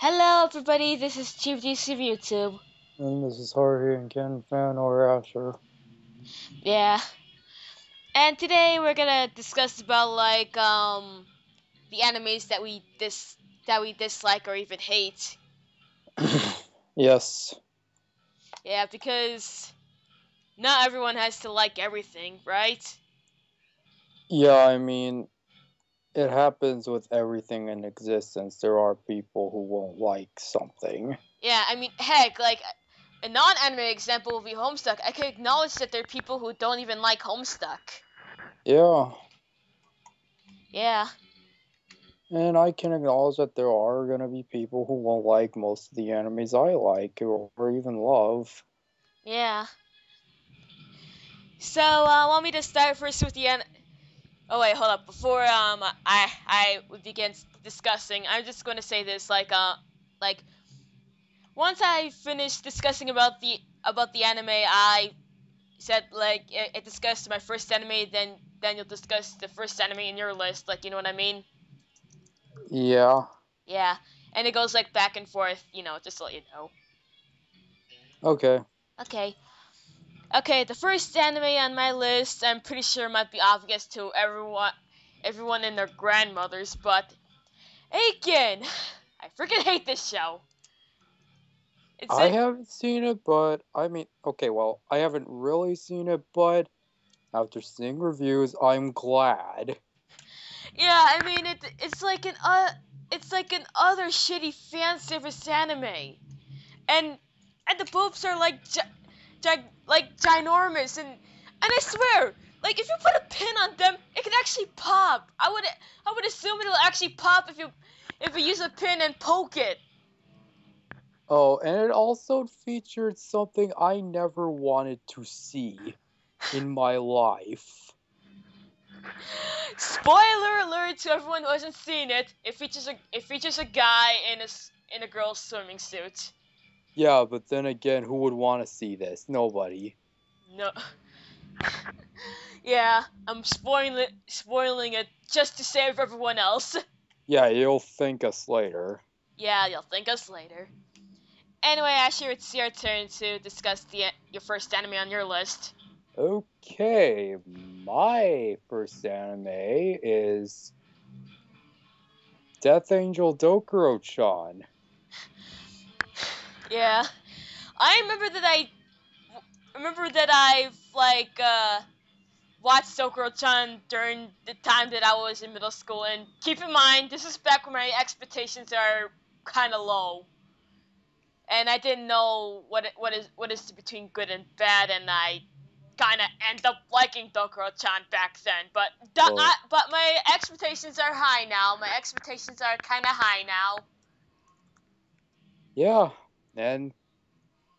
Hello everybody, this is Chief DC of YouTube. And this is Harvey and Ken Fan or Asher. Yeah. And today we're gonna discuss about the animes that we dislike or even hate. Yes. Yeah, because not everyone has to like everything, right? Yeah, I mean, it happens with everything in existence. There are people who won't like something. Yeah, I mean heck, like a non-anime example would be Homestuck. I can acknowledge that there are people who don't even like Homestuck. Yeah. Yeah. And I can acknowledge that there are gonna be people who won't like most of the animes I like or even love. Yeah. So, want me to start first with Oh wait, hold up. Before I would begin discussing, I'm just going to say this like once I finish discussing about the anime, I said like it discussed my first anime, then you'll discuss the first anime in your list, like you know what I mean? Yeah. Yeah, and it goes like back and forth, just to let you know. Okay. Okay. Okay, the first anime on my list, I'm pretty sure might be obvious to everyone and their grandmothers, but Aiken! I freaking hate this show. It's I it. haven't seen it, but I mean, okay, well, I haven't really seen it, but after seeing reviews, I'm glad. Yeah, I mean it's like an other shitty fan service anime, and the boobs are like like ginormous, and I swear, like if you put a pin on them, it can actually pop. I would assume it'll actually pop if you use a pin and poke it. Oh, and it also featured something I never wanted to see in my life. Spoiler alert to everyone who hasn't seen it. It features a guy in a girl's swimming suit. Yeah, but then again, who would want to see this? Nobody. No. Yeah, I'm spoiling it just to save everyone else. Yeah, you'll thank us later. Yeah, you'll thank us later. Anyway, Asher, it's your turn to discuss your first anime on your list. Okay, my first anime is Death Angel Dokuro-chan. Yeah, I remember that I've watched Dokuro-chan during the time that I was in middle school, and keep in mind this is back when my expectations are kind of low, and I didn't know what is between good and bad, and I kind of end up liking Dokuro-chan back then. Oh, But my expectations are high now. My expectations are kind of high now. yeah, and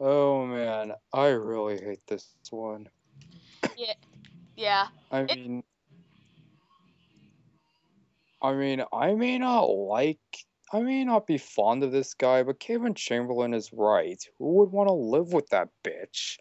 oh man, I really hate this one. Yeah, yeah. I It mean, I may not like, I may not be fond of this guy, but Kevin Chamberlain is right. Who would want to live with that bitch?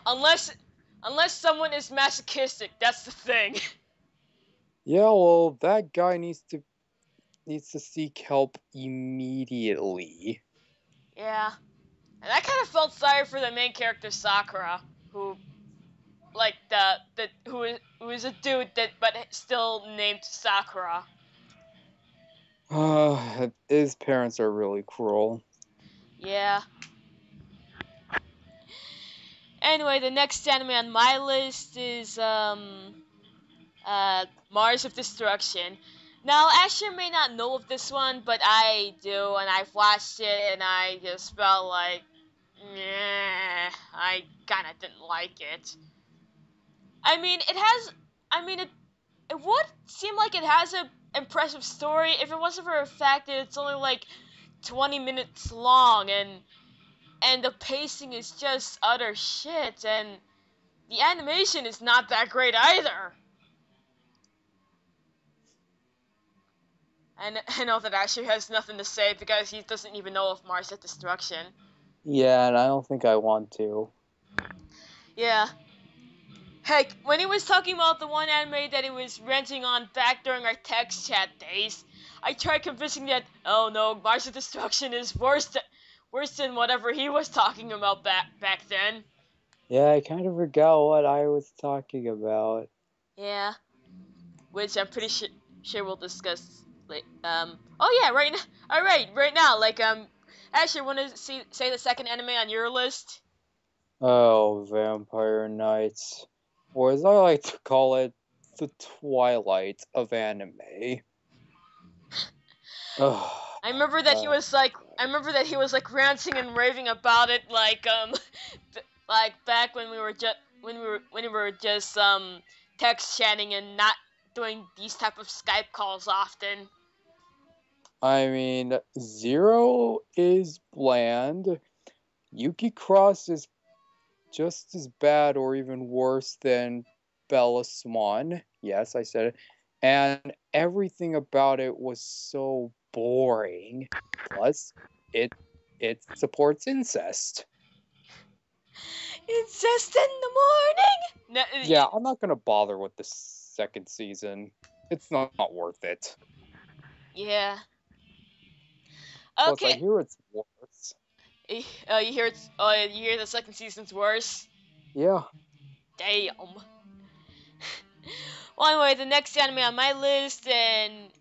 unless unless someone is masochistic, that's the thing. Yeah, well, that guy needs to seek help immediately. Yeah, and I kind of felt sorry for the main character Sakura, who like the who is a dude that but still named Sakura. His parents are really cruel. Yeah. Anyway, the next anime on my list is Mars of Destruction. Now, Asher may not know of this one, but I do, and I've watched it, and I just felt like, meh, I kind of didn't like it. I mean, it would seem like it has a impressive story if it wasn't for the fact that it's only like 20 minutes long, and the pacing is just utter shit, and the animation is not that great either. And I know that Asher has nothing to say because he doesn't even know of Mars at Destruction. Yeah, and I don't think I want to. Yeah. Heck, when he was talking about the one anime that he was renting on back during our text chat days, I tried convincing that, oh no, Mars of Destruction is worse than whatever he was talking about back then. Yeah, I kind of forgot what I was talking about. Yeah, which I'm pretty sure we'll discuss. Oh yeah, right now. All right now. Actually, want to say the second anime on your list? Oh, Vampire Knights. Or as I like to call it, the twilight of anime. Ugh, uh, I remember that he was like ranting and raving about it, like back when we were just text chatting and not doing these type of Skype calls often. I mean, Zero is bland. Yuki Cross is just as bad or even worse than Bella Swan. Yes, I said it. And everything about it was so boring. Plus, it it supports incest. It's just in the morning. No, Yeah, I'm not gonna bother with the second season. It's not worth it. yeah. Plus, I Okay. hear it's worse. You hear the second season's worse. Yeah. Damn. Well, anyway, the next anime on my list, and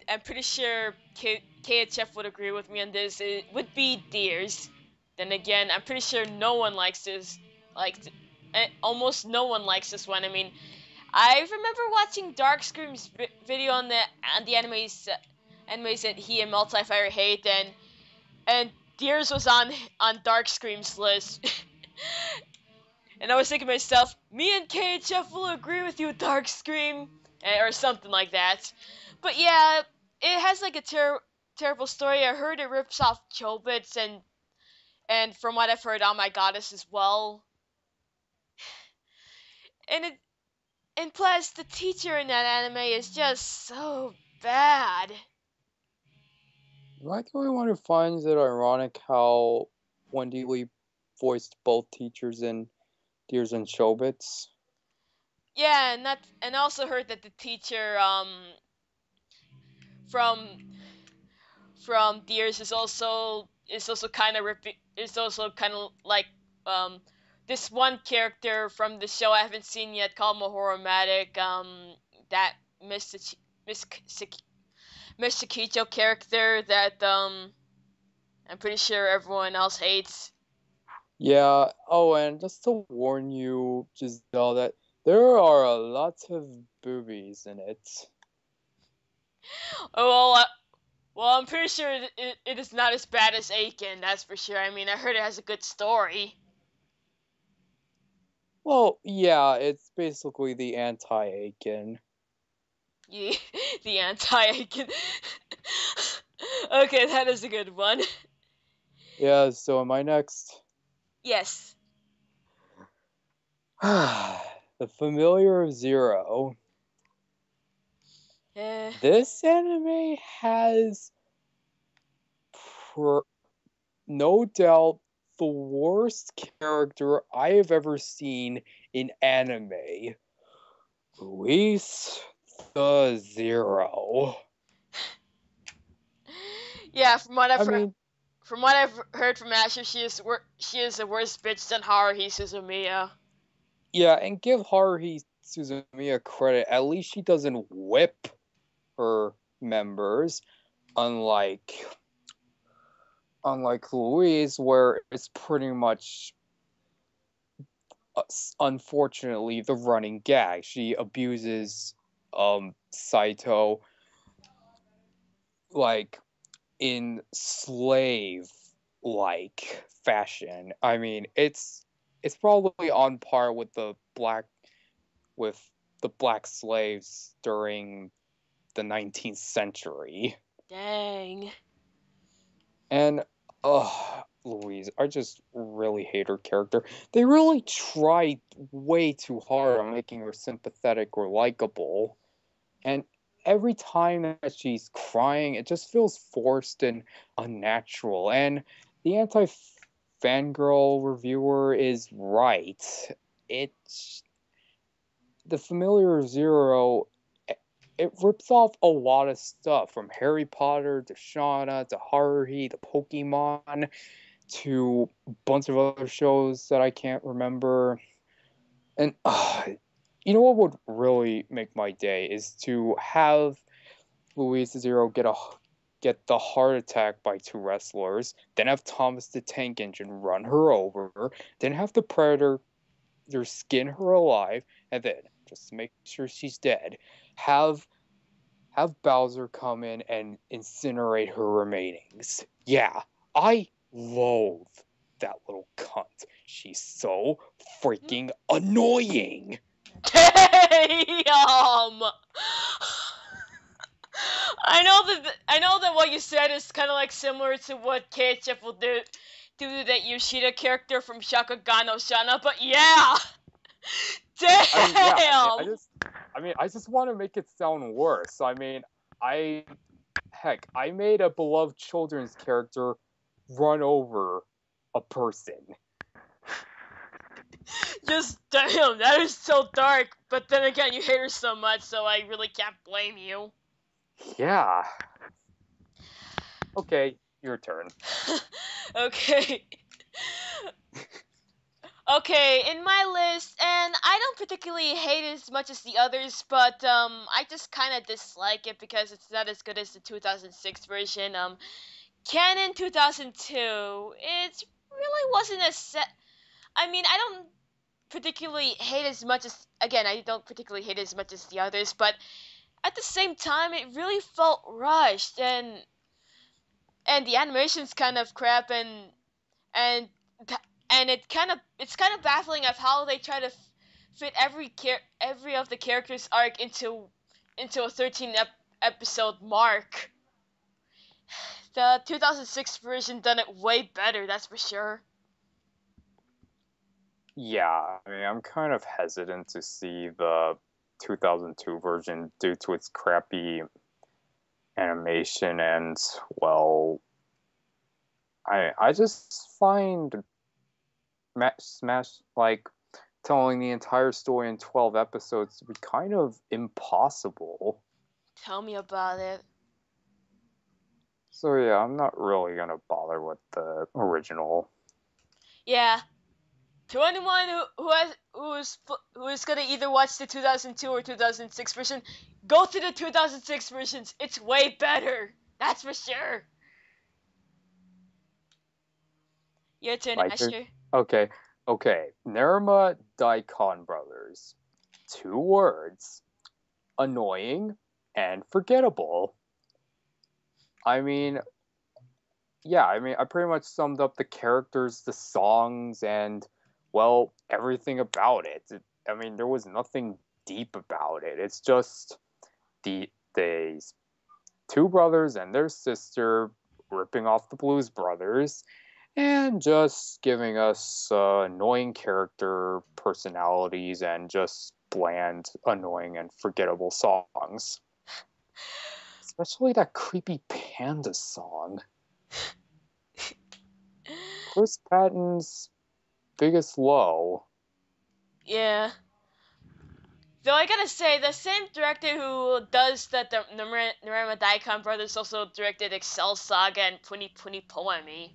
I'm pretty sure KHF would agree with me on this. It would be Deers. Then again, I'm pretty sure no one likes this. Like, almost no one likes this one. I mean, I remember watching Dark Scream's video on the animes that he and Multifire hate, and Deers was on Dark Scream's list. And I was thinking to myself, me and KHF will agree with you, Dark Scream, or something like that. But yeah, it has like a terrible story. I heard it rips off Chobits and from what I've heard, Oh My Goddess as well. And it and plus the teacher in that anime is just so bad. Am I the only one who finds it ironic how Wendy Lee voiced both teachers in Deers and Showbits? Yeah, and also heard that the teacher from Deers is also kind of like um this one character from the show I haven't seen yet called Mahoromatic, that Miss Miss Miss Chiquito character that I'm pretty sure everyone else hates. Yeah, oh, and just to warn you, Giselle, that there are a lot of boobies in it. Oh well, I'm pretty sure it is not as bad as Aiken, that's for sure. I mean, I heard it has a good story. Well, yeah, it's basically the anti-Aiken. Yeah, the anti-Aiken. Okay, that is a good one. Yeah, so am I next? Yes. The Familiar of Zero. Uh, This anime has, no doubt, the worst character I have ever seen in anime. Luis the Zero. yeah, I mean, from what I've heard from Asher, she is a worse bitch than Haruhi Suzumiya. yeah, and give Haruhi Suzumiya credit. At least she doesn't whip her members, unlike Louise, where it's pretty much, unfortunately, the running gag. She abuses Saito like in slave like fashion. I mean, it's probably on par with with the black slaves during the 19th century. Dang. And Louise, I just really hate her character. They really tried way too hard on making her sympathetic or likable. And every time that she's crying, it just feels forced and unnatural. And the anti fangirl reviewer is right. It's the Familiar Zero. it rips off a lot of stuff from Harry Potter to Shauna to Haruhi to Pokemon to a bunch of other shows that I can't remember. And you know what would really make my day is to have Louise Zero get the heart attack by two wrestlers, then have Thomas the Tank Engine run her over, then have the Predator skin her alive, and then just to make sure she's dead, have Bowser come in and incinerate her remainings. Yeah, I loathe that little cunt. She's so freaking annoying. Damn! I know that what you said is kind of like similar to what KHF will do to that Yoshida character from Shakugan no Shana, but yeah! Damn! I just want to make it sound worse. I made a beloved children's character run over a person. Just damn, that is so dark. But then again, you hate her so much, so I really can't blame you. Yeah. Okay, your turn. Okay. Okay, in my list, and I don't particularly hate it as much as the others, but I just kind of dislike it because it's not as good as the 2006 version. Canon 2002, it really wasn't as set. I mean, I don't particularly hate as much as, again, I don't particularly hate as much as the others, but at the same time, it really felt rushed, and the animation's kind of crap, and and it's kind of baffling of how they try to fit every of the characters' arc into a 13 episode mark. The 2006 version done it way better, that's for sure. Yeah, I'm kind of hesitant to see the 2002 version due to its crappy animation and, well, I just find Smash, like, telling the entire story in 12 episodes to be kind of impossible. Tell me about it. So yeah, I'm not really gonna bother with the original. Yeah. To anyone who's gonna either watch the 2002 or 2006 version, go to the 2006 versions. It's way better. That's for sure. Your turn, Like, Asher. okay. Nerima Daikon Brothers. 2 words. Annoying and forgettable. I pretty much summed up the characters, the songs, and, well, everything about it. There was nothing deep about it. It's just these 2 brothers and their sister ripping off the Blues Brothers and just giving us annoying character personalities and just bland, annoying, and forgettable songs. Especially that creepy panda song. Chris Patton's biggest low. Yeah. Though I gotta say, the same director who does the Narama Daikon Brothers also directed Excel Saga and Puni Puni Poemi.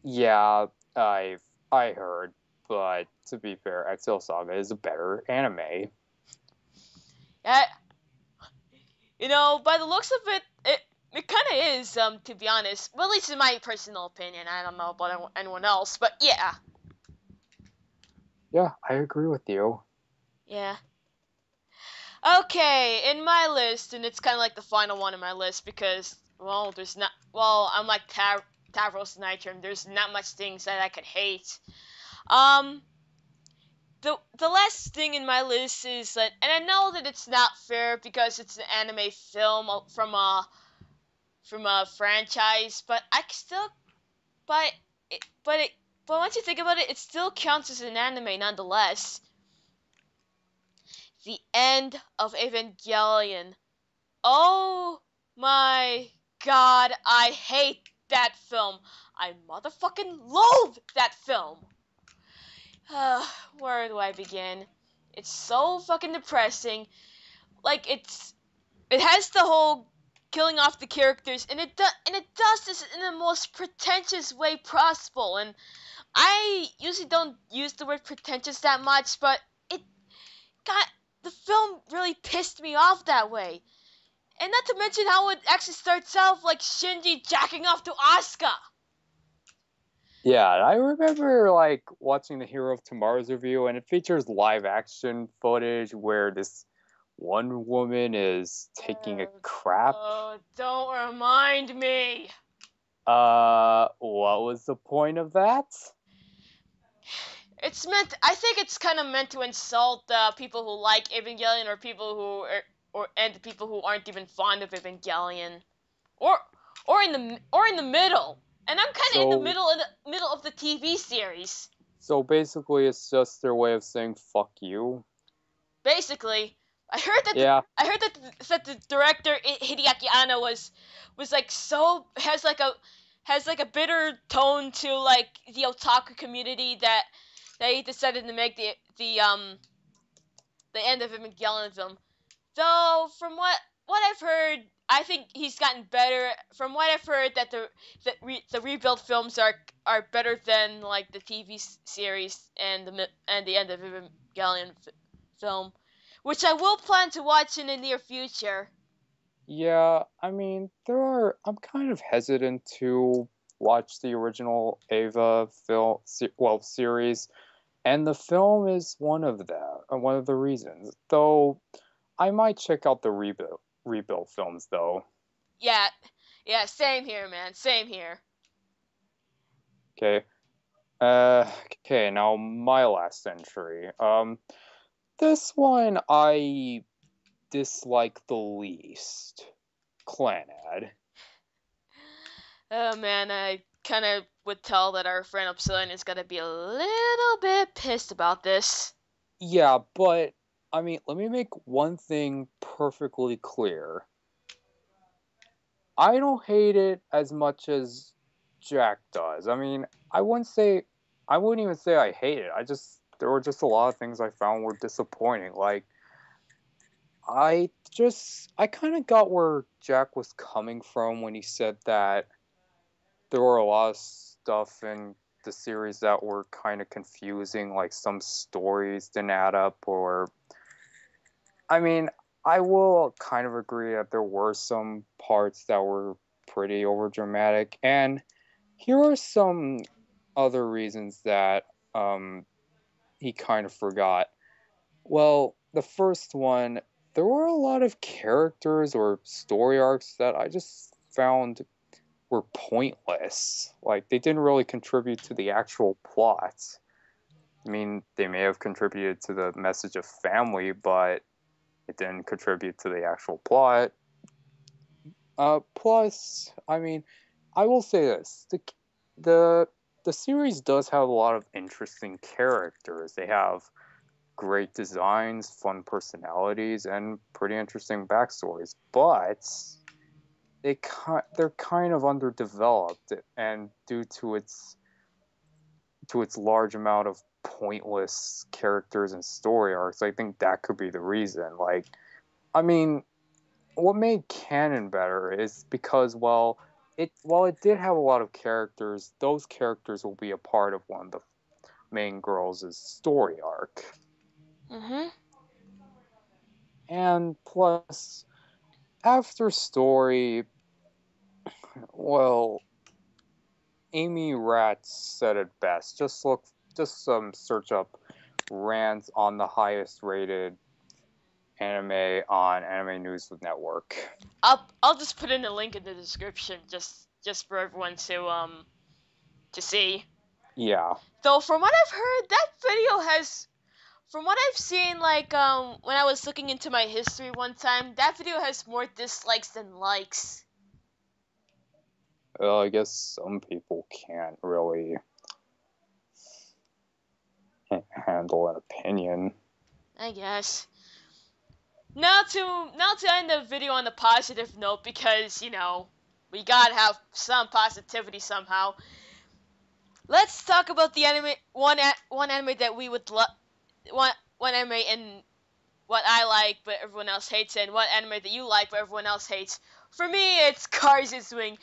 Yeah, I heard, but to be fair, Excel Saga is a better anime. Yeah, by the looks of it, it kind of is, to be honest. Well, at least in my personal opinion. I don't know about anyone else, but yeah. Yeah, I agree with you. Yeah. Okay, in my list, and it's kind of like the final one in my list because, well, unlike Tavros Nitrum, there's not much things that I could hate. The last thing in my list is that, and I know that it's not fair because it's an anime film from a franchise, but I can still, but but once you think about it, it still counts as an anime nonetheless. The end of Evangelion. Oh my god, I hate that film. I motherfucking loathe that film. Where do I begin? It's so fucking depressing. Like, it's it has the whole killing off the characters, and it does this in the most pretentious way possible. And I usually don't use the word pretentious that much, but it got the film really pissed me off that way. And not to mention how it actually starts out like Shinji jacking off to Asuka. Yeah, I remember like watching the Hero of Tomorrow's review, and it features live action footage where this one woman is taking a crap. Oh, don't remind me. What was the point of that? It's meant. I think it's kind of meant to insult people who like Evangelion, or people who and the people who aren't even fond of Evangelion, or in the middle. And I'm kind of in the middle of the TV series. So basically, it's just their way of saying "fuck you." Basically, I heard that. Yeah. I heard that the director Hideaki Anno was like has like a bitter tone to like the otaku community that he decided to make the end of Evangelion film. Though from what I've heard, I think he's gotten better. From what I've heard, that the rebuild films are better than like the TV series and the end of Evangelion film, which I will plan to watch in the near future. Yeah, I mean, I'm kind of hesitant to watch the original Eva series, and the film is one of the reasons. Though I might check out the rebuild films though. Yeah, same here, man. Same here. Okay. Okay, now my last entry. This one I dislike the least. Clannad. Oh man, I kind of would tell that our friend Upsilon is gonna be a little bit pissed about this. Yeah, but I mean, let me make one thing perfectly clear. I don't hate it as much as Jack does. I mean, I wouldn't even say I hate it. There were just a lot of things I found were disappointing. Like, I kind of got where Jack was coming from when he said that there were a lot of stuff in the series that were kind of confusing, like some stories didn't add up, or I mean, I will kind of agree that there were some parts that were pretty overdramatic, and here are some other reasons that he kind of forgot. Well, the first one, there were a lot of characters or story arcs that I just found were pointless. Like, they didn't really contribute to the actual plot. I mean, they may have contributed to the message of family, but it didn't contribute to the actual plot. Plus, I mean, I will say this: the series does have a lot of interesting characters. They have great designs, fun personalities, and pretty interesting backstories. But they're kind of underdeveloped, and due to its large amount of pointless characters and story arcs, I think that could be the reason. Like, I mean, what made canon better is because while it did have a lot of characters, those characters will be a part of one of the main girls' story arc. Mm-hmm. And plus, after story, well, Amy Ratz said it best. Just search up rants on the highest rated anime on Anime News Network. I'll just put in a link in the description just for everyone to see. Yeah. Though from what I've heard, that video has, from what I've seen, like when I was looking into my history one time, that video has more dislikes than likes. Well, I guess some people can't really handle an opinion. I guess. Now to end the video on a positive note, because we gotta have some positivity somehow. Let's talk about the anime one anime that we would love, one anime what I like but everyone else hates, and what anime that you like but everyone else hates. For me, it's Cars is Wing.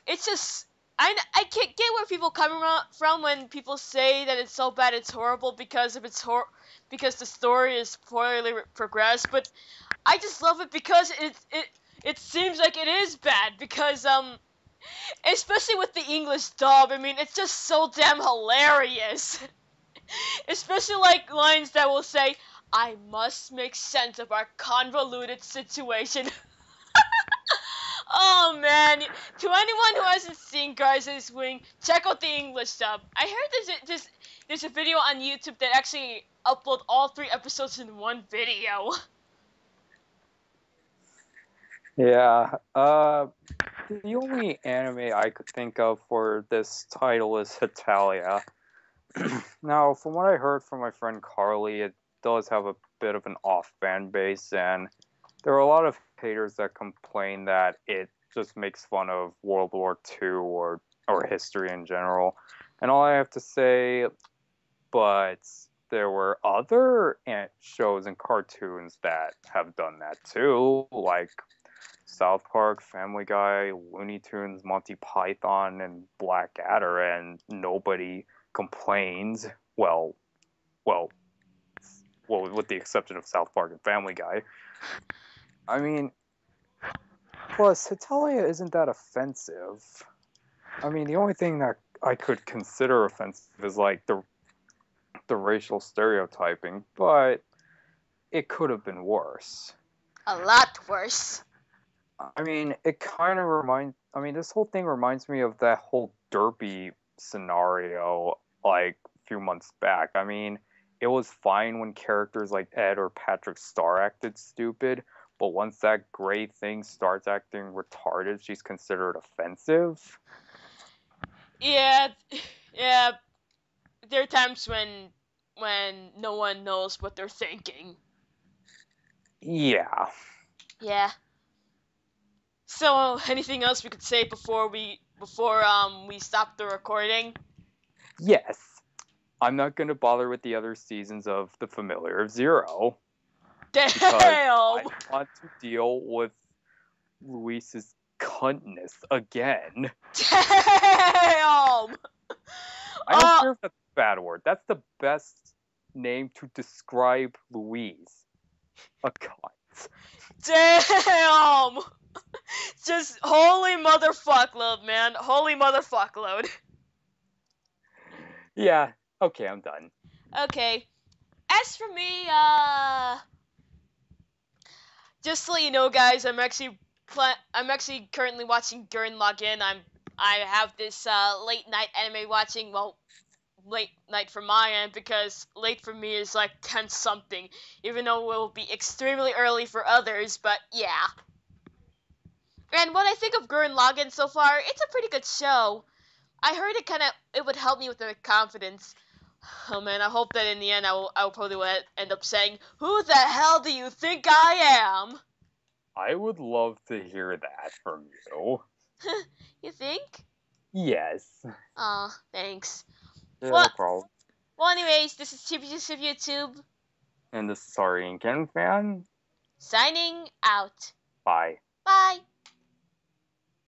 It's just I can't get where people come from when people say that it's so bad it's horrible because of because the story is poorly progressed, but I just love it because it seems like it is bad because especially with the English dub. I mean, it's just so damn hilarious. Especially like lines that will say, "I must make sense of our convoluted situation." Oh man! To anyone who hasn't seen Garza's Wing, check out the English dub. I heard there's a video on YouTube that actually upload all 3 episodes in one video. Yeah. The only anime I could think of for this title is Hetalia. Now, from what I heard from my friend Carly, it does have a bit of an off fan base, and there are a lot of haters that complain that it just makes fun of World War II or history in general. And all I have to say, but there were other shows and cartoons that have done that too, like South Park, Family Guy, Looney Tunes, Monty Python, and Blackadder, and nobody complains. Well, with the exception of South Park and Family Guy. I mean, plus, Hetalia isn't that offensive. I mean, the only thing that I could consider offensive is like the racial stereotyping, but it could have been worse. A lot worse. I mean, this whole thing reminds me of that whole derpy scenario like a few months back. I mean, it was fine when characters like Ed or Patrick Star acted stupid, but once that gray thing starts acting retarded, she's considered offensive. Yeah, yeah. There are times when no one knows what they're thinking. Yeah. Yeah. So, anything else we could say before we stop the recording? Yes. I'm not going to bother with the other seasons of The Familiar of Zero. Damn! Because I want to deal with Luis's cuntness again. Damn! I don't care if that's a bad word. That's the best name to describe Louise. A cunt. Damn! Just holy motherfuckload, man. Holy motherfuckload. Yeah, okay, I'm done. Okay. As for me, just to let you know, guys, I'm actually currently watching Gurren Lagann. I have this late night anime watching. Well, late night for my end because late for me is like 10 something, even though it will be extremely early for others. But yeah. And what I think of Gurren Lagann so far, it's a pretty good show. I heard it would help me with the confidence. Oh man, I hope that in the end I will probably end up saying, "Who the hell do you think I am?" I would love to hear that from you. You think? Yes. Aw, thanks. Yeah, Well, no problem. well, anyways, this is Chibius of YouTube, And this is Sorry and Ken fan. signing out. Bye. Bye.